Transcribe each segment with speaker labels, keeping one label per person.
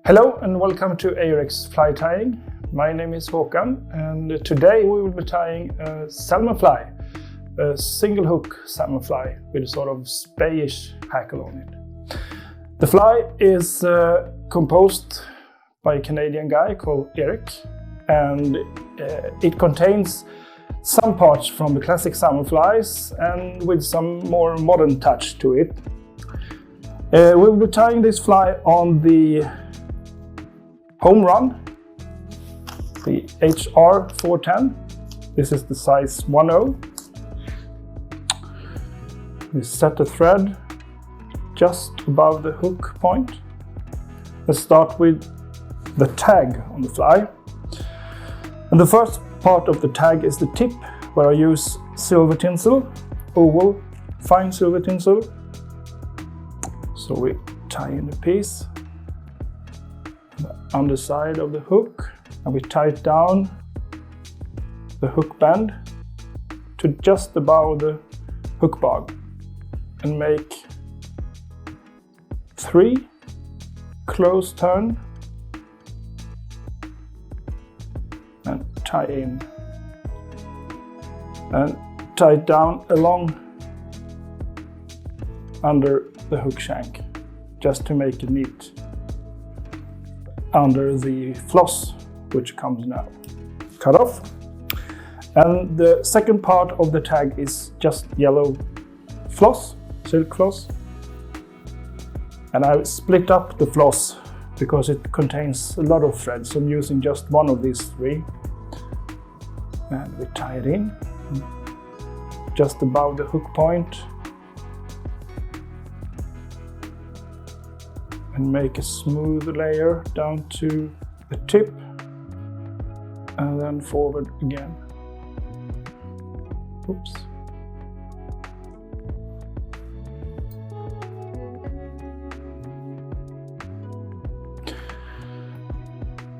Speaker 1: Hello and welcome to Ahrex fly tying. My name is Håkan and today we will be tying a salmonfly, a single hook salmonfly with a sort of Spanish hackle on it. The fly is composed by a Canadian guy called Ahrex, and it contains some parts from the classic salmonflies and with some more modern touch to it. We will be tying this fly on the home run, the HR 410. This is the size 1/0. We set the thread just above the hook point. Let's start with the tag on the fly. And the first part of the tag is the tip, where I use silver tinsel, oval, fine silver tinsel. So we tie in the piece, the underside of the hook, and we tie it down the hook band to just above the hook bar and make 3 close turn and tie in and tie it down along under the hook shank, just to make it neat under the floss, which comes now. Cut off. And the second part of the tag is just yellow floss, silk floss. And I split up the floss because it contains a lot of threads, so I'm using just one of these 3. And we tie it in just above the hook point and make a smooth layer down to the tip and then forward again. Oops.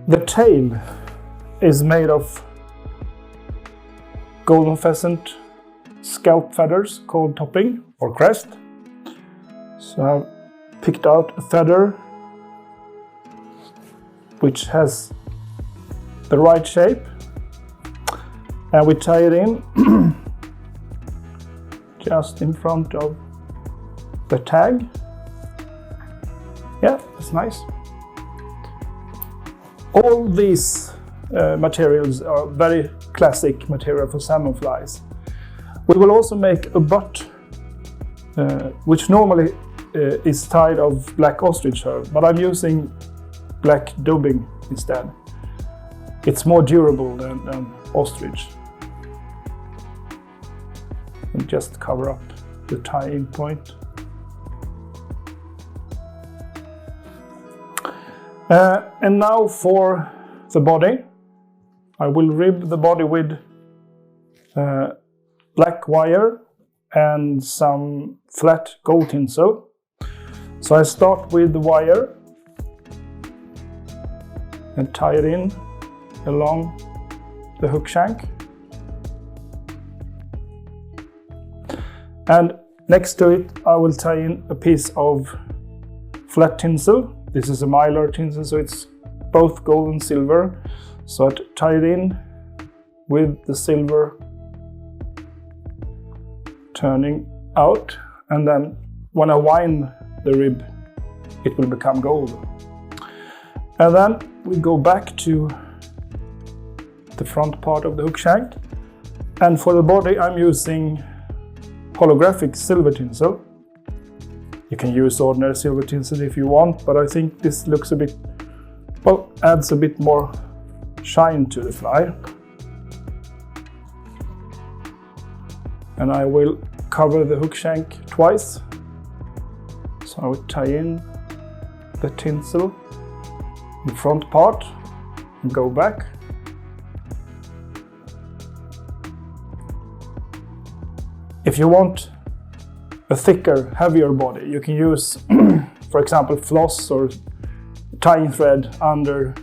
Speaker 1: The tail is made of golden pheasant scalp feathers called topping or crest. So I've picked out a feather which has the right shape, and we tie it in just in front of the tag. Yeah, that's nice. All these materials are very classic material for salmonflies. We will also make a butt, which normally is tied of black ostrich hair, but I'm using black dubbing instead. It's more durable than ostrich. And just cover up the tie-in point. And now for the body. I will rib the body with black wire and some flat gold tinsel. So I start with the wire and tie it in along the hook shank. And next to it I will tie in a piece of flat tinsel. This is a mylar tinsel, so it's both gold and silver. So I tie it in with the silver turning out, and then when I wind the rib, it will become gold. And then we go back to the front part of the hook shank, and for the body I'm using holographic silver tinsel. You can use ordinary silver tinsel if you want, but I think this looks a bit, well, adds a bit more shine to the fly. And I will cover the hook shank twice. So I will tie in the tinsel in the front part and go back. If you want a thicker, heavier body, you can use, for example, floss or tying thread under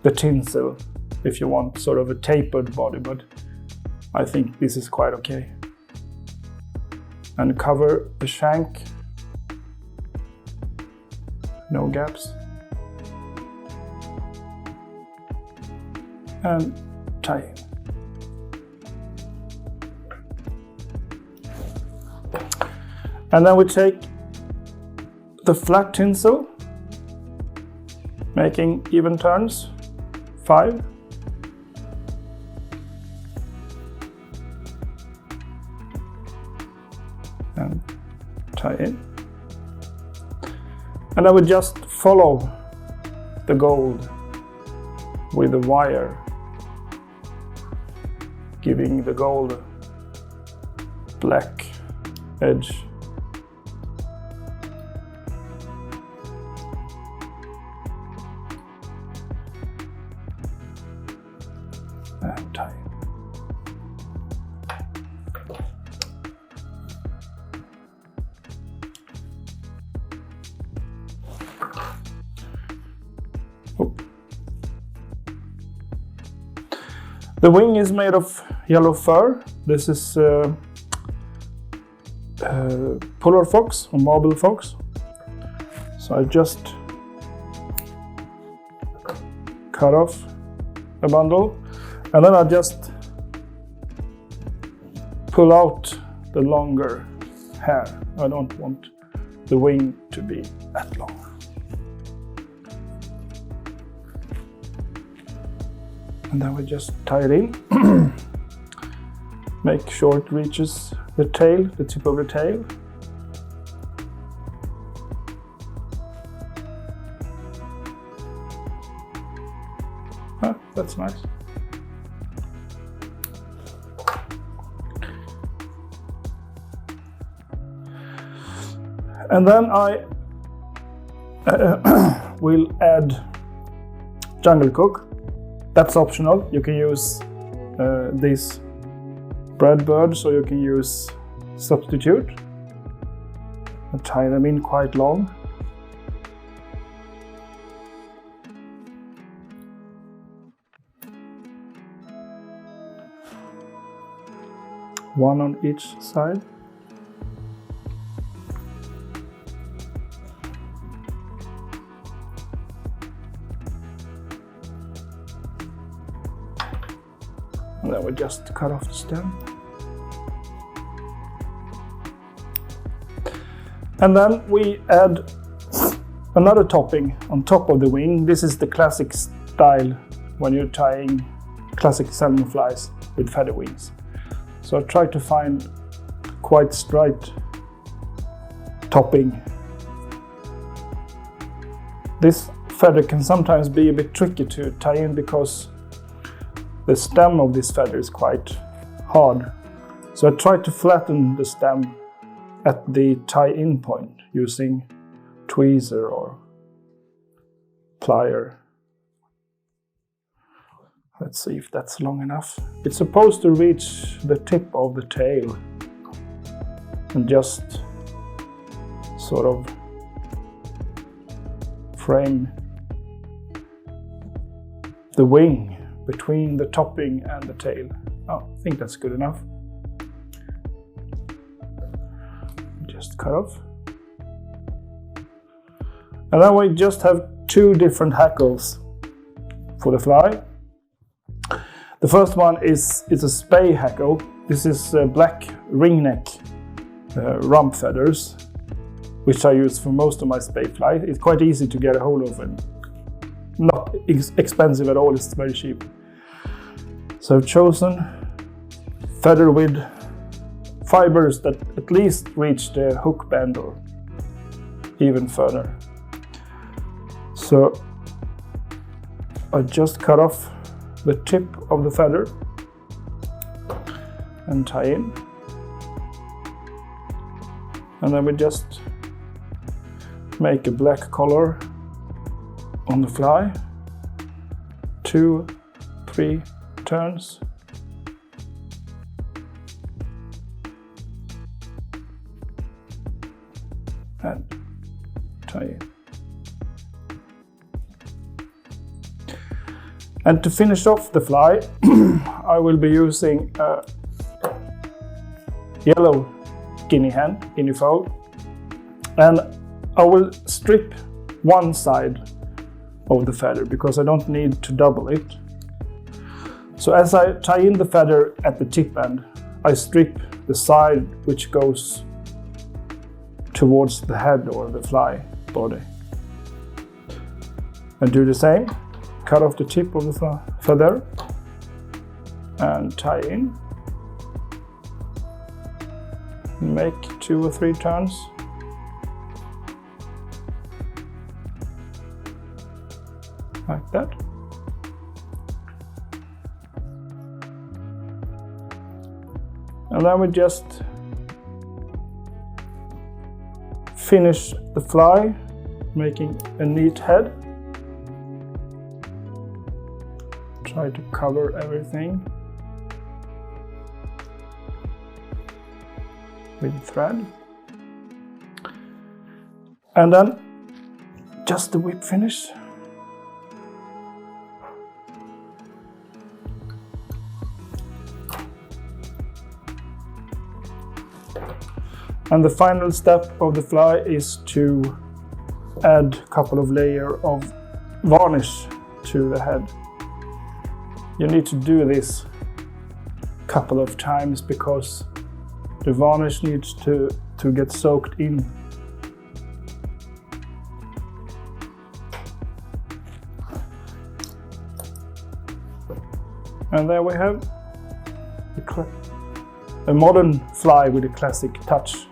Speaker 1: the tinsel if you want sort of a tapered body, but I think this is quite okay. And cover the shank, no gaps. and tie in. And then we take the flat tinsel, making even turns, 5. And tie in. And I would just follow the gold with the wire, giving the gold black edge. And tie in. The wing is made of yellow fur. This is polar fox or marble fox. So I just cut off a bundle and then I just pull out the longer hair. I don't want the wing to be that long. And then we just tie it in. Make sure it reaches the tail, the tip of the tail. Ah, that's nice. And then I will add jungle cook. That's optional. You can use these bread birds or you can use substitute. And tie them in quite long. One on each side. And then we just cut off the stem. And then we add another topping on top of the wing. This is the classic style when you're tying classic salmon flies with feather wings. So I try to find quite straight topping. This feather can sometimes be a bit tricky to tie in because the stem of this feather is quite hard. So I try to flatten the stem at the tie-in point using tweezer or plier. Let's see if that's long enough. It's supposed to reach the tip of the tail and just sort of frame the wing between the topping and the tail. Oh, I think that's good enough. Just cut off. And then we just have 2 different hackles for the fly. The first one is a spay hackle. This is black ringneck rump feathers, which I use for most of my spay fly. It's quite easy to get a hold of and not expensive at all, it's very cheap. So I've chosen feather with fibers that at least reach the hook bend or even further. So I just cut off the tip of the feather and tie in. And then we just make a black color on the fly. 2, 3 turns. And tie in. And to finish off the fly, I will be using a yellow guinea hen, guinea fowl, and I will strip one side of the feather because I don't need to double it. So as I tie in the feather at the tip end, I strip the side which goes towards the head or the fly body. And do the same, cut off the tip of the feather and tie in. Make 2 or 3 turns. Like that. And then we just finish the fly, making a neat head. Try to cover everything with thread. And then just the whip finish. And the final step of the fly is to add a couple of layers of varnish to the head. You need to do this a couple of times because the varnish needs to get soaked in. And there we have a modern fly with a classic touch.